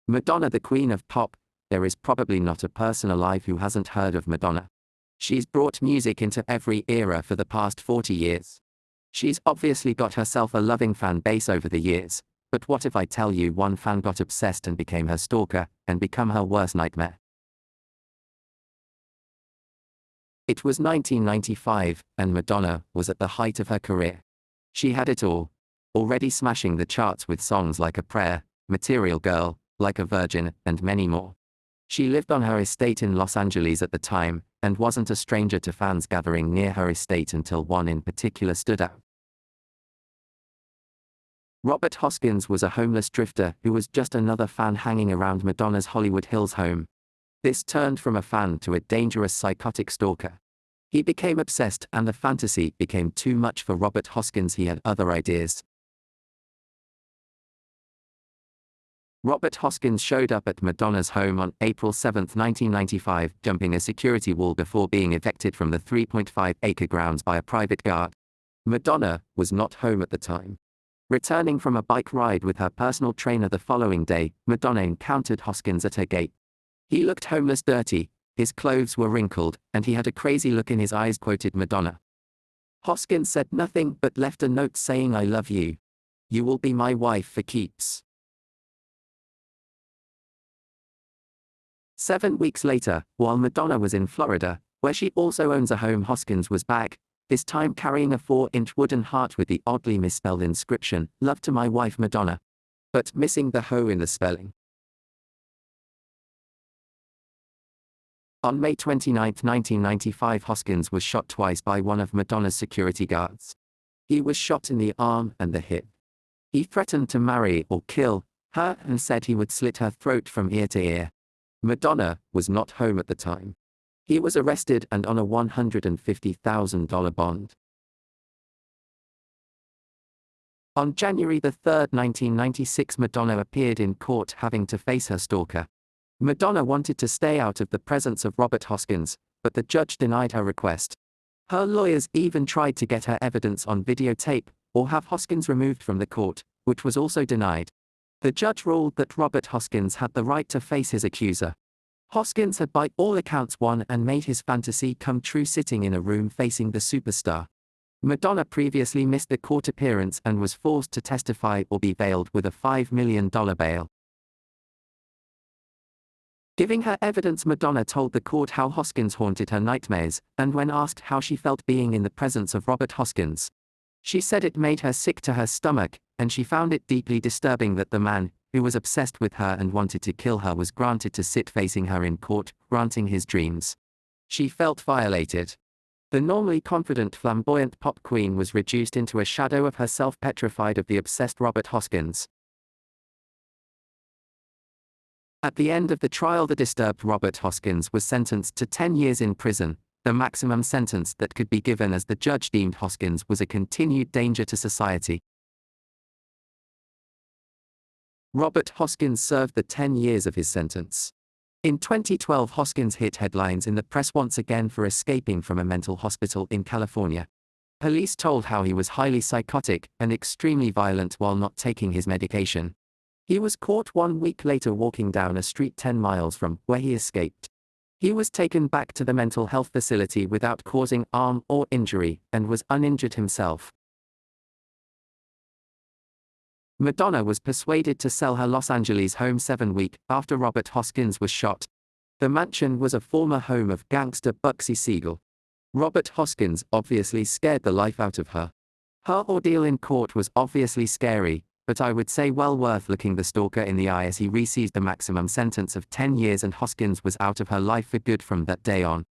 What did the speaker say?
Madonna, the queen of pop. There is probably not a person alive who hasn't heard of Madonna. She's brought music into every era for the past 40 years. She's obviously got herself a loving fan base over the years, but what if I tell you one fan got obsessed and became her stalker, and become her worst nightmare? It was 1995, and Madonna was at the height of her career. She had it all. Already smashing the charts with songs like A Prayer, Material Girl, Like a Virgin, and many more. She lived on her estate in Los Angeles at the time, and wasn't a stranger to fans gathering near her estate until one in particular stood out. Robert Hoskins was a homeless drifter who was just another fan hanging around Madonna's Hollywood Hills home. This turned from a fan to a dangerous psychotic stalker. He became obsessed, and the fantasy became too much for Robert Hoskins. He had other ideas. Robert Hoskins showed up at Madonna's home on April 7, 1995, jumping a security wall before being evicted from the 3.5-acre grounds by a private guard. Madonna was not home at the time. Returning from a bike ride with her personal trainer the following day, Madonna encountered Hoskins at her gate. He looked homeless, dirty, his clothes were wrinkled, and he had a crazy look in his eyes, quoted Madonna. Hoskins said nothing but left a note saying, "I love you. You will be my wife for keeps." 7 weeks later, while Madonna was in Florida, where she also owns a home, Hoskins was back, this time carrying a 4-inch wooden heart with the oddly misspelled inscription, "Love to my wife Madonna," but missing the "ho" in the spelling. On May 29, 1995, Hoskins was shot twice by one of Madonna's security guards. He was shot in the arm and the hip. He threatened to marry or kill her and said he would slit her throat from ear to ear. Madonna was not home at the time. He was arrested and on a $150,000 bond. On January 3, 1996, Madonna appeared in court having to face her stalker. Madonna wanted to stay out of the presence of Robert Hoskins, but the judge denied her request. Her lawyers even tried to get her evidence on videotape, or have Hoskins removed from the court, which was also denied. The judge ruled that Robert Hoskins had the right to face his accuser. Hoskins had by all accounts won and made his fantasy come true sitting in a room facing the superstar. Madonna previously missed a court appearance and was forced to testify or be bailed with a $5 million bail. Giving her evidence, Madonna told the court how Hoskins haunted her nightmares, and when asked how she felt being in the presence of Robert Hoskins, she said it made her sick to her stomach, and she found it deeply disturbing that the man, who was obsessed with her and wanted to kill her, was granted to sit facing her in court, granting his dreams. She felt violated. The normally confident, flamboyant pop queen was reduced into a shadow of herself, petrified of the obsessed Robert Hoskins. At the end of the trial, the disturbed Robert Hoskins was sentenced to 10 years in prison, the maximum sentence that could be given, as the judge deemed Hoskins was a continued danger to society. Robert Hoskins served the 10 years of his sentence. In 2012, Hoskins hit headlines in the press once again for escaping from a mental hospital in California. Police told how he was highly psychotic and extremely violent while not taking his medication. He was caught 1 week later walking down a street 10 miles from where he escaped. He was taken back to the mental health facility without causing harm or injury, and was uninjured himself. Madonna was persuaded to sell her Los Angeles home 7 weeks after Robert Hoskins was shot. The mansion was a former home of gangster Bugsy Siegel. Robert Hoskins obviously scared the life out of her. Her ordeal in court was obviously scary, but I would say well worth looking the stalker in the eye as he received the maximum sentence of 10 years, and Hoskins was out of her life for good from that day on.